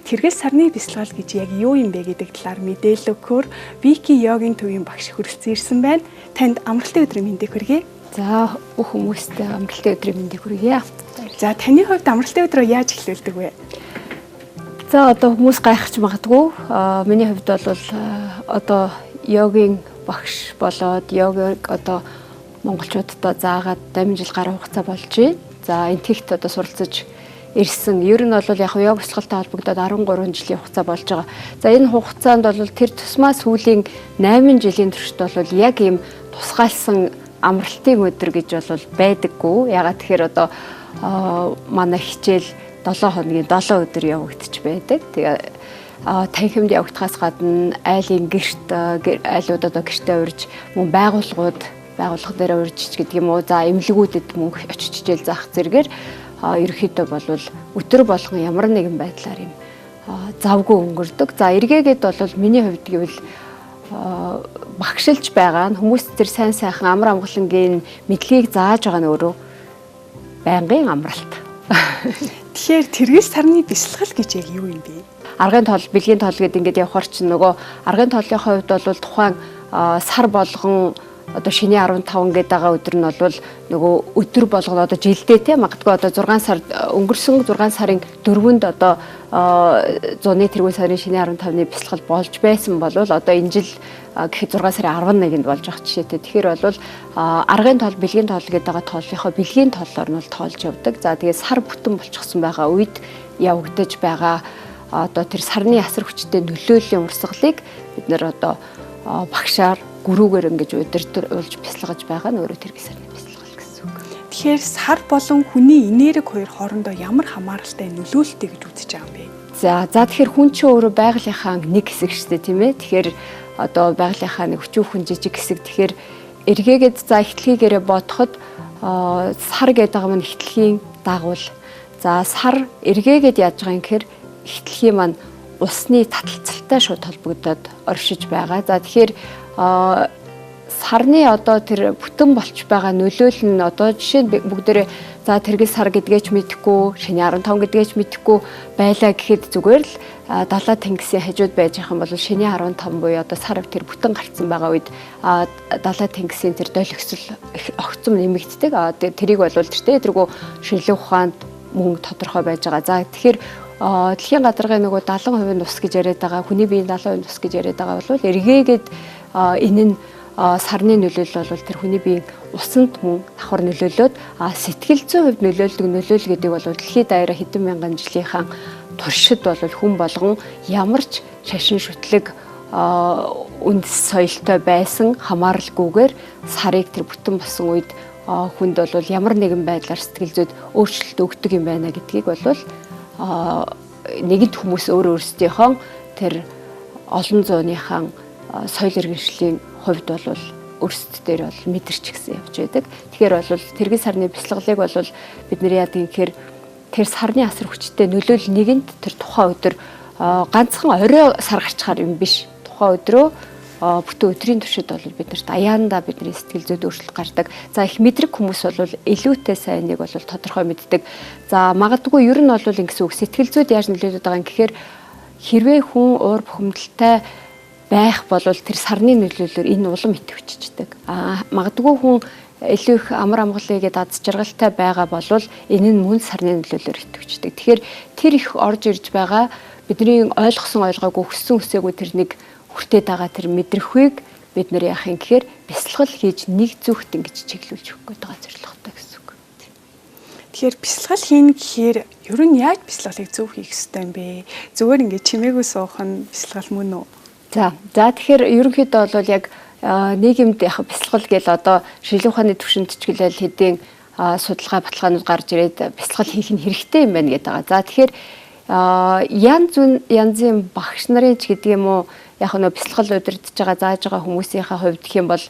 Тэргэл сарны бясалгал гэж яг юу юм бэ гэдэг талаар мэдээлэл өгөхөөр Вики йогийн төвийн багш хүрэлцэн ирсэн байна. Танд амралтын өдрийн мэндийг хүргэе. За бүх хүмүүстээ амралтын өдрийн мэндийг хүргье. За таны хувьд амралтын өдрөө яаж эхлүүлдэг вэ? За одоо хүмүүс гайхаж магадгүй. Миний хувьд бол одоо йогийн багш болоод йогыг одоо монголчуудаа заагаад 8 жил гаруй хугацаа болж байна. За энтгэгт одоо суралцаж ирсэн. Ер нь бол яг йог бясалгалтай холбогдоод 13 жилийн хугацаа болж байгаа. За энэ хугацаанд бол тэр тусмаа сүүлийн 8 жилийн туршид бол яг ийм тусгаалсан амралтын өдөр гэж бол байдаггүй. Ягаад тэгэхээр одоо манай хичээл 7 хоногийн 7 өдөр явагдаж байдаг. Тэгээ танхимд явагдахаас гадна айлын гэрт айлууд одоо гэртээ урьж мөн байгууллага дээр урьж гэдэг юм уу. За эмнэлгүүдэд мөн очиж хичээл заах зэрэгээр ерөөхдөө болвол өдөр болгон ямар нэгэн байдлаар юм завгүй өнгөрдөг. За эргээгээд бол миний хувьд гэвэл багшилж байгаа нь хүмүүс тэр сайн сайхан амар амгалангийн мэдлэгийг зааж байгаа нь өөрөө байнгын амралт. Тэгэхээр тэргэл сарны бясалгал гэж яг юу юм бэ? Аргын тоол, бэлгийн тоол гэдэг ингээд явахаар чинь нөгөө аргын тоолын хувьд бол тухайн сар болгон одоо шиний 15 гээд байгаа өдөр нь бол нөгөө өдөр болгоно одоо жилдээ те магадгүй одоо 6 сар өнгөрсөн 6 сарын 4-нд одоо зуны тэргүүн сарын шиний 15-ны бясалгал болж байсан бол одоо энэ жил гэхэд 6 сарын 11-нд болж байгаа жишээтэй. Тэгэхээр бол аргын тоол, бэлгийн тоол гээд байгаа тоолынхоо бэлгийн тоолоор нь бол тоолж явдаг. За тэгээд сар бүтэн болчихсон байгаа үед явагдаж байгаа одоо тэр сарны асар хүчтэй нөлөөллийн урсгалыг бид нэр одоо багшаар гүрүүгээр ингэж удирдуулж бясалгаж байгаа нь өөрөө тэргэл сарны бясалгал гэсэн үг. Тэгэхээр сар болон хүний энерги хоёр хоорондоо ямар хамааралтай нөлөөлөлтэй гэж үзэж байгаа юм бэ? За тэгэхээр хүн чинь өөрөө байгалийнхаа нэг хэсэг шүү дээ, тийм ээ. Тэгэхээр одоо байгалийнхаа нэг өчүүхэн жижиг хэсэг. Тэгэхээр эргээгээд за ихтлгийгээрээ бодоход сар гэдэг юм ихтлгийн дагуул. За сар эргээгээд яаж байгаа юм гэхээр ихтлгийн маань усны таталцалтай шууд холбогдоод оршиж байгаа. За тэгэхээр сарны одоо тэр бүтэн болч байгаа нөлөөлөл нь одоо жишээ нь бүгдээрээ за тэргэл сар гэдгээч мэдэхгүй, шиний 15 гэдгээч мэдэхгүй байлаа гэхэд зүгээр л далаа тэнгисийн хажууд байж байгаа юм бол шиний 15 буюу одоо сар тэр бүтэн гарцсан байгаа үед далаа тэнгисийн тэр долгисол огцом нэмэгддэг. Тэрийг бол тэргүү шинжлэх ухаанд мөн тодорхой байж байгаа. За тэгэхээр дэлхийн гадаргын нөгөө 70% ус гэж яриад байгаа, хүний биеийн 70% ус гэж яриад байгаа бол эргээгээд энэ нь сарны нөлөөлөл бол тэр хүний биеийн усанд мөн давхар нөлөөлөд сэтгэл зүйн хувьд нөлөөлдөг нөлөөлөл гэдэг бол дэлхийд даяараа хэдэн мянган жилийнхаа туршид бол хүн болгон ямар ч шашин шүтлэг үндэс соёлтой байсан хамааралгүйгээр сарыг тэр бүтэн болсон үед хүнд бол ямар нэгэн байдлаар сэтгэл зүйд өөрчлөлт өгдөг юм байна гэдгийг бол нэгэнт хүмүүс өөрсдийнхөө тэр олон зууныхаа соёл иргэншлийн хувьд бол өөрсддөр бол мэдэрч гисэн явж байдаг. Тэгэхээр бол тэргэл сарны бясалгалыг бол бид нэр яадаг юм гэхээр тэр сарны асар хүчтэй нөлөөлөл нэгэнт тэр тухайн өдөр ганцхан орой сар гарчхаар юм биш. Тухайн өдрөө бүтэн өдрийн туршид бол биднэрт аяанда бидний сэтгэл зүйд өөрчлөлт гардаг. За их мэдрэг хүмүүс бол илүүтэй сайныг бол тодорхой мэддэг. За магадгүй ер нь бол ингэсэн үг сэтгэл зүйд яаж нөлөөлөд байгаа юм гэхээр хэрвээ хүн уур бухимдалтай байх бол тэр сарны нөлөөлөөр энэ улам идэвхждэг. Магадгүй хүн илүү их амар амгалыгээд аз жаргалтай байгаа бол энэ нь мөн сарны нөлөөлөөр идэвхждэг. Тэгэхээр тэр их орж ирж байгаа бидний ойлгосон ойлгоогүй хүссэн үсээгүй тэр нэг хүртээд байгаа тэр мэдрэхүйг бид нэр яах юм гэхээр бясалгал хийж нэг зүгт ингэж чиглүүлж өгөх гээд байгаа зорилготой гэсэн үг. Тэгэхээр бясалгал хийнэ гэхээр ер нь яаж бясалгалыг зөв хийх ёстой юм бэ? Зүгээр ингэж чимээгүй суух нь бясалгал мөн үү? За тэгэхээр ерөнхийдөө бол яг нийгэмд яг бясалгал гээл одоо шинжлэх ухааны түвшинд ч гэлэл хэдийн судалгаа баталгаанууд гарч ирээд бясалгал хийх нь хэрэгтэй юм байна гэдэг байгаа. За тэгэхээр янзын багш нарын ч гэдэг юм уу яг нөө бясалгал удирдах байгаа зааж байгаа хүмүүсийнхээ хувьд гэх юм бол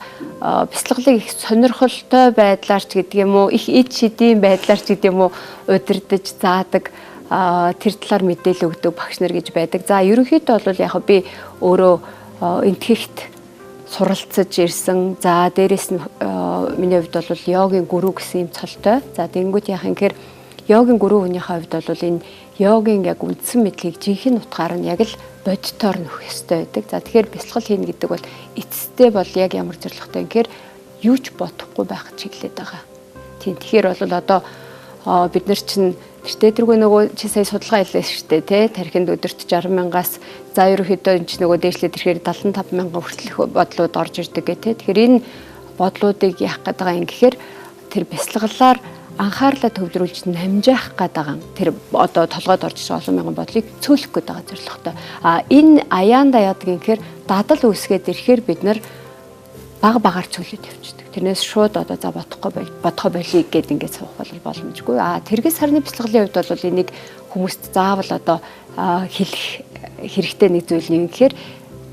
бясалгалыг их сонирхолтой байдлаар ч гэдэг юм уу их эд шидийн байдлаар ч гэдэг юм уу удирдах заадаг тэр талаар мэдээлэл өгдөг багш нар гэж байдаг. За ерөнхийдөө бол яг би өөрөө энтгэгт суралцаж ирсэн. За дээрэс нь миний хувьд бол йогийн гүрүү гэсэн юм цолтой. За тэнгууд яах юм гэхээр йогийн гүрүү хүнийхээ хувьд бол энэ йогийн яг үндсэн мэдлэгийг жинхэнэ утгаар нь яг л бодитоор нөхөх ёстой байдаг. За тэгэхээр бясалгал хийнэ гэдэг бол эцэстээ бол яг ямар зорилготой юм гэхээр юу ч бодохгүй байх чиглэлээд байгаа. Тийм тэгэхээр бол одоо бид нар чинь гэртээ тэргүй нөгөө чи сая судалгаа хийлээ шүү дээ тий тархинд өдөрт 60,000-аас за ерөөхдөө энэ ч нөгөө дээшлээд ирэхээр 75,000 хүртэлх бодлууд орж ирдэг гэх тий. Тэгэхээр энэ бодлуудыг яах гээд байгаа юм гэхээр тэр бясалгалаар анхаарлаа төвлөрүүлж намжаах гээд байгаа тэр одоо толгойд орж ирсэн олон мянган бодлыг цөөлөх гээд байгаа зорилготой. Энэ аяанда яадаг юм гэхээр дадал үүсгээд ирэхээр бид нар багаар цөөлөд явчихдаг. Тэрнээс шууд одоо за бодохоо болийг гэд ингээд суух боломжгүй. Тэргээс сарны бясалгалын хувьд бол энийг хүмүүст заавал одоо хэлэх хэрэгтэй нэг зүйл нь гэхээр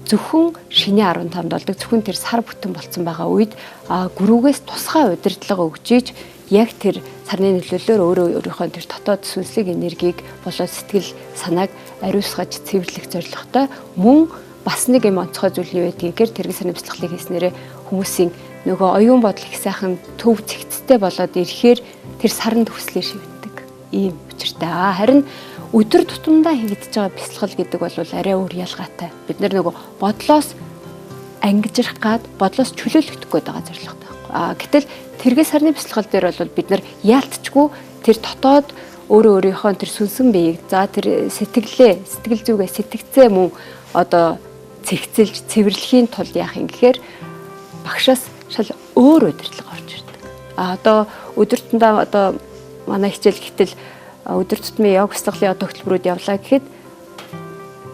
зөвхөн шинэ 15-нд болдог зөвхөн тэр сар бүтэн болцсон байгаа үед гүрүүгээс тусгай удирдлага өгж ийж яг тэр сарны нөлөөллөөр өөрийнхөө тэр дотоод сүнслэг энергийг болоод сэтгэл санааг ариусгаж цэвэрлэх зорилготой мөн бас нэг юм онцгой зүйл нь юу гэдгийг тэргийн сарны бясалгалыг хийснээрээ хүмүүсийн нөгөө оюун бодол их сайхан төв цэгцтэй болоод ирэхээр тэр саранд хүслээр шивдэг ийм учиртай. Харин өдөр тутамдаа хийгдэж байгаа бясалгал гэдэг бол арай өөр ялгаатай. Бид нөгөө бодлоос ангижрах гад бодлоос чөлөөлөгдөх гээд байгаа зорилготой. Гэтэл тэргийн сарны бясалгал дээр бол бид нар яалтчгүй тэр дотоод өөрийнхөө тэр сүнсэн биеийг за тэр сэтгэл зүгээ сэтгцээ мөн одоо цэгцэлж цэвэрлэхийн тулд яах юм гэхээр багшаас шал өөр удирдлага орж ирдэг. Одоо өдөр тутмаа одоо манай хичээл гэтэл өдөр тутмын йог бясалгалын одоо хөтөлбөрүүд явлаа гэхэд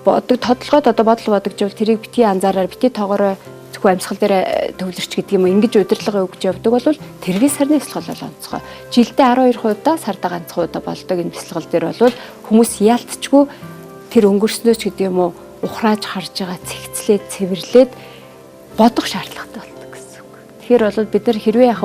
тодорхойд одоо бодол бодогжвол тэрийг битгий анзаараар битгий тоогоорой зөвхөн амьсгал дээр төвлөрч гэдэг юм ингэж удирдлага өгж явдаг бол тэргийн сарны бясалгал бол онцгой. Жилдээ 12 удаа сарда ганцхан удаа болдог энэ бясалгал дээр бол хүмүүс яалтчгүй тэр өнгөрснөөч гэдэг юм уу ухрааж харж байгаа цэгцлээд цэвэрлээд бодох шаардлагатай болдог гэсэн үг. Тэгэхээр бол бид нар хэрвээ яг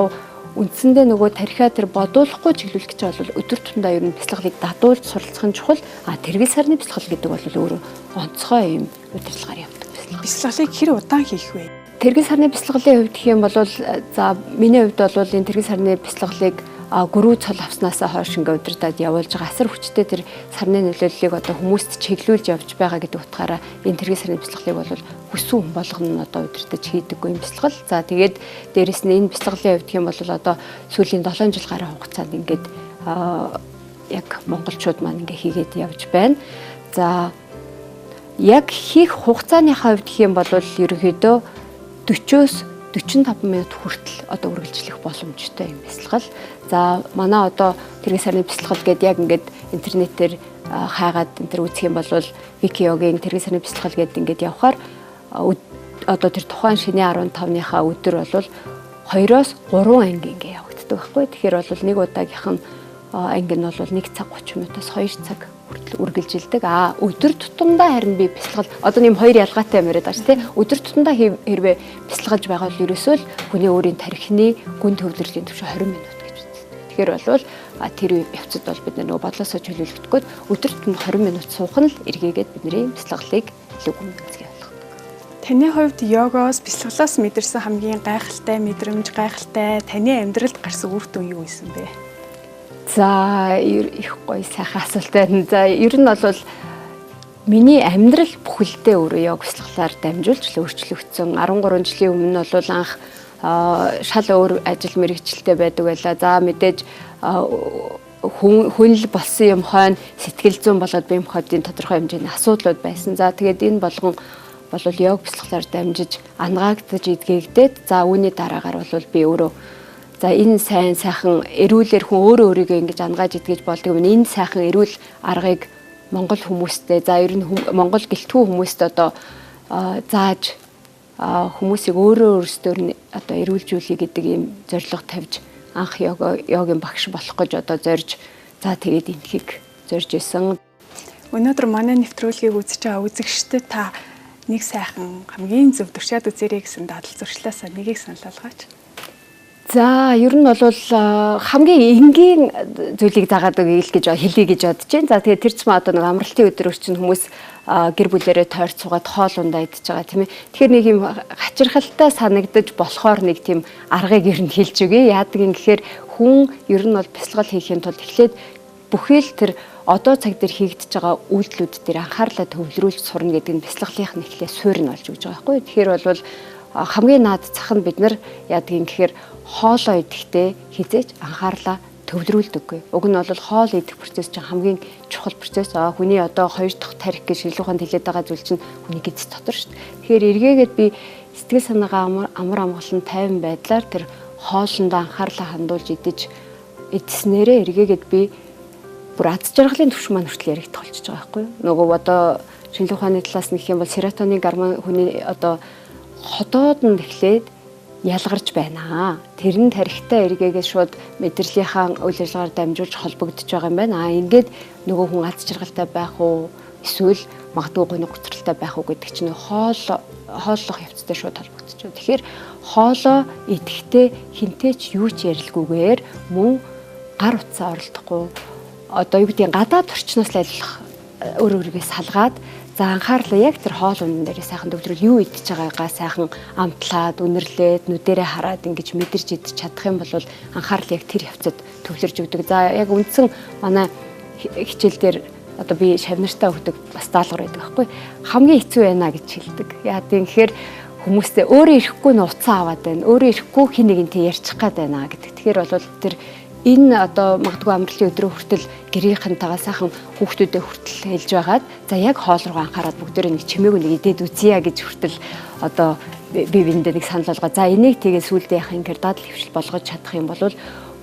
үндсэндээ нөгөө тархиа тэр бодуулахгүй чиглүүлэх гэж бол өдөр тутмдаа ер нь бясалгалыг дадуулж суралцах нь чухал. Тэргийн сарны бясалгал гэдэг бол өөрөө онцгой юм удирдлагаар явдаг бясалгал. Бясалгалыг хэр удаан хийх вэ? Тэргийн сарны бясалгалын хувьд гэх юм бол за миний хувьд бол энэ тэргийн сарны бясалгалыг гүрүү цол авснаас хойш ингээ удирдаад явуулж байгаа асар хүчтэй тэр сарны нөлөөллийг одоо хүмүүст чиглүүлж явж байгаа гэдэг утгаараа энэ тэргийн сарны бясалгалыг бол хүссэн хүн болгоно нь одоо удирдах хийдэггүй юм бясалгал. За тэгээд дээрэс нь энэ бясалгалын хувьд юм бол одоо сүүлийн 7 жил гаруй хугацаанд ингээд яг монголчууд маань ингээ хийгээд явж байна. За яг хийх хугацааныхаа хувьд гэх юм бол ерөнхийдөө 40-оос 45 минут хүртэл одоо үргэлжлэх боломжтой юм бясалгал. За манай одоо тэргийн сарны бясалгал гэдэг яг ингээд интернетээр хайгаад энэ төр үзэх юм бол Вики йогийн тэргийн сарны бясалгал гэдэг ингээд явхаар одоо тэр тухайн шинэ 15-ныхаа өдөр бол 2-оос 3 анги ингээ явагддаг байхгүй. Тэгэхээр бол нэг удаагийнх нь анги нь бол 1 цаг 30 минутаас 2 цаг хүртэл үргэлжилдэг. Өдөр тутамдаа харин би бясалгал одоо нэм хоёр ялгаатай юм яриад байгаа тийм. Өдөр тутамдаа хэрвээ бясалгалж байгаа бол ерөөсөө л хүний өөрийн тархины гүн төвлөрлийн түвшин 20 минут гэж үздэг. Тэгэхээр бол тэр явцад бол бид нөгөө бодлосоо чөлөөлөгдөхөд өдөр тутамд 20 минут суух нь л эргээгээд бидний бясалгалыг лүгэн үзье. Таны хувьд йогоос бясалгалаас мэдэрсэн хамгийн гайхалтай мэдрэмж гайхалтай таны амьдралд гарсан үр дүн юу байсан бэ? За их гоё сайхан асуулт байна. За ер нь бол миний амьдрал бүхэлдээ өөрөө йог бясалгалаар дамжуулж өөрчлөгдсөн. 13 жилийн өмнө бол анх шал өөр ажил мэргэжилтэй байдаг байлаа. За мэдээж хүн л болсон юм хойно сэтгэл зүйн болоод бие махбодын тодорхой хэмжээний асуудлууд байсан. За тэгээд энэ болгон бол йог бясалгалаар дамжиж ангаагдаж идэгдээд за үүний дараагаар бол би өөрөө за энэ сайхан эрүүлэр хүн өөрөө өөрийгөө ингэж ангааж идгэж болдог юм. Энэ сайхан эрүүл аргыг монгол хүмүүстээ за ер нь монгол гэлтгүү хүмүүст одоо зааж хүмүүсийг өөрөө өөрсдөр нь одоо эрүүлжүүлэх гэдэг ийм зорилго тавьж анх йогийн багш болох гэж одоо зорж за тэгээд энхийг зорж исэн. Өнөөдөр манай нэвтрүүлгийг үзэж байгаа үзэгчдэд та нэг сайхан хамгийн зөв туршаад үзээрэй гэсэн дадал зуршлаасаа нэгийг санал болгооч. За ер нь бол хамгийн энгийн зүйлийг заагаад өгье гэж хэлье гэж бодож байна. За тэгээд тэр ч маа одоо нэг амралтын өдөр чинь хүмүүс гэр бүлэрээ тойрч суугаад хоол ундаа идчихэж байгаа тийм ээ. Тэгэхээр нэг юм хачирхалтай санагдаж болохоор нэг тийм аргыг ер нь хэлж өгье. Яадаг юм гэхээр хүн ер нь бол бясалгал хийхийн тулд эхлээд бүхэл тэр одоо цаг дээр хийгдэж байгаа үйлдэлүүд дээр анхаарлаа төвлөрүүлж сурна гэдэг нь бяцлаглалынх нь эхлээ суурь нь болж өгч байгаа байхгүй. Тэгэхээр бол хамгийн наад зах нь бид нар яадгийн гэхээр хоолоо идэхдээ хизээж анхаарлаа төвлөрүүлдэггүй. Уг нь бол хоол идэх процесс чинь хамгийн чухал процесс. Хүний одоо 2 дахь тарих гэж шилүүхэнд хэлээд байгаа зүйл чинь хүний гэдэс дотор шүү дээ. Тэгэхээр эргээгээд би сэтгэл санаагаа амар амгалан тайван байдлаар тэр хоолндоо анхаарлаа хандуулж идснээрээ эргээгээд би бүр аз жаргалын түвшин маань хүртэл яригдах болчихж байгаа байхгүй юу. Нөгөө одоо шинжлэх ухааны талаас нь гэх юм бол серотонин гормон хүний одоо хотоод нь эхлээд ялгарч байна. Тэр нь тарихтай эргээгээ шууд мэдрэлийнхаа үйл ажиллагаар дамжуулж холбогдож байгаа юм байна. Ингээд нөгөө хүн аз жаргалтай байх уу эсвэл магадгүй гоног гоцролтой байх уу гэдэг чинь хооллох явцтай шууд холбогдож байна. Тэгэхээр хоолоо идэхдээ хинтээ ч юу ч ярилгүйгээр мөн гар утсаа оролдохгүй одоо юу гэдгийг гадаад орчноос л айлах өөрөөрөө салгаад за анхаарлаа яг тэр хоол ундын дээр сайхан төвлөрөл юу идчихэж байгаагаа сайхан амтлаад үнэрлээд нүдэрээ хараад ингэж мэдэрч идчих чадах юм бол анхаарал яг тэр явцад төвлөрж өгдөг. За яг үндсэн манай хичээл дээр одоо би шавнартаа өгдөг бас даалгавар байдаг байхгүй. Хамгийн хэцүү байна гэж хэлдэг. Яа гэхээр хүмүүстэй өөрөө ирэхгүй нь уцаа аваад байна. Өөрөө ирэхгүй хин нэгэнтэй ярьчих гад байна гэдэг. Тэгэхээр бол тэр энэ одоо магадгүй амралтын өдрөө хүртэл гэрийнхэнтэйгээ сайхан хүүхдүүдэд хүртэл хэлж байгаад за яг хоол руу анхаарал бүгдээрээ нэг чимээгүй нэг идээд үзье гэж хүртэл одоо би биендээ нэг санал болгоо. За энийг тэгээ сүулдэ яхах ингээд дадал хөвшил болгож чадах юм бол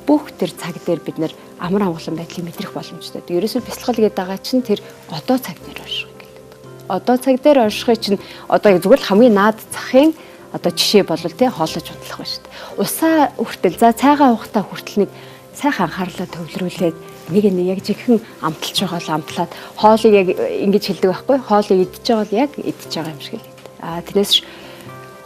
бүх тэр цаг дээр бид нэр амар амгалан байдлыг мэдрэх боломжтой. Ерөөсөө бяцлал гэдэг байгаа чинь тэр одоо цаг дээр орших гэдэг. Одоо цаг дээр оршихыг чинь одоо зүгээр л хамгийн наад захын одоо жишээ бол тий хоолойч бодлох ба шүү дээ. Усаа хүртэл за цайгаа уухтаа хүртэл нэг сайхан анхаарлаа төвлөрүүлээд нэг яг жигхэн амталж байгаа л амтлаад хоолыг яг ингэж хэлдэг байхгүй. Хоолыг идчихэж байгаа л яг идчихэж байгаа юм шиг л. Тэрнээс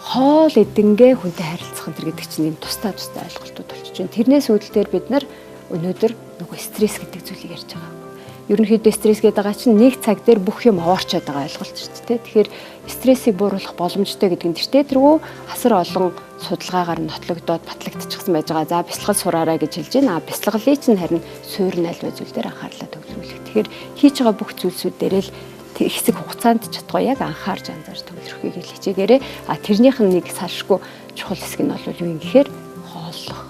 хоол эдэнгээ хүнтэй харилцах энэ гэдэг чинь юм тустай ойлголтууд болчихж байна. Тэрнээс үүдэлээр бид нар өнөөдөр нөгөө стресс гэдэг зүйлийг ярьж байгаа. Ерөнхийдөө стресс гэдэг байгаа чинь нэг цаг дээр бүх юм овоорчод байгаа ойлголт шүү дээ. Тэгэхээр стрессийг бууруулах боломжтой гэдэг нь тэртээ асар олон судалгаагаар нь нотлогдоод батлагдчихсан байж байгаа. За бяцлал сураарай гэж хэлж байна. Бяцлаглыг чинь харин суурь найлбай зүйл дээр анхаарлаа төвлөрүүлэх. Тэгэхээр хийж байгаа бүх зүйлсүүд дээр л хэсэг хугацаанд чадгаа яг анхаарч анзаарч төвлөрөхийг л хичээгээрээ. Тэрнийх нь нэг салшгүй чухал хэсэг нь бол юу юм гэхээр хооллох.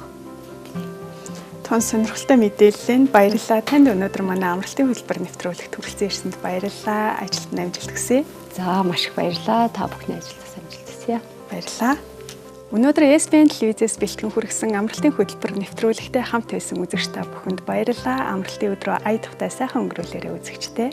Тун сонирхолтой мэдээлэл баярлалаа. Танд өнөөдөр манай амралтын хөтөлбөр нэвтрүүлэгт хүрэлцэн ирсэнд баярлалаа. Ажилд нь амжилт хүсье. За маш их баярлалаа. Та бүхний ажилдаа амжилт хүсье. Баярлалаа. Өнөөдөр SBN телевизээс бэлтгэн хүргэсэн амралтын хөтөлбөр нэвтрүүлэгтээ хамт байсан үзэгч та бүхэнд баярлалаа. Амралтын өдрөө ая тухтай сайхан өнгөрүүлээрэй үзэгчдээ.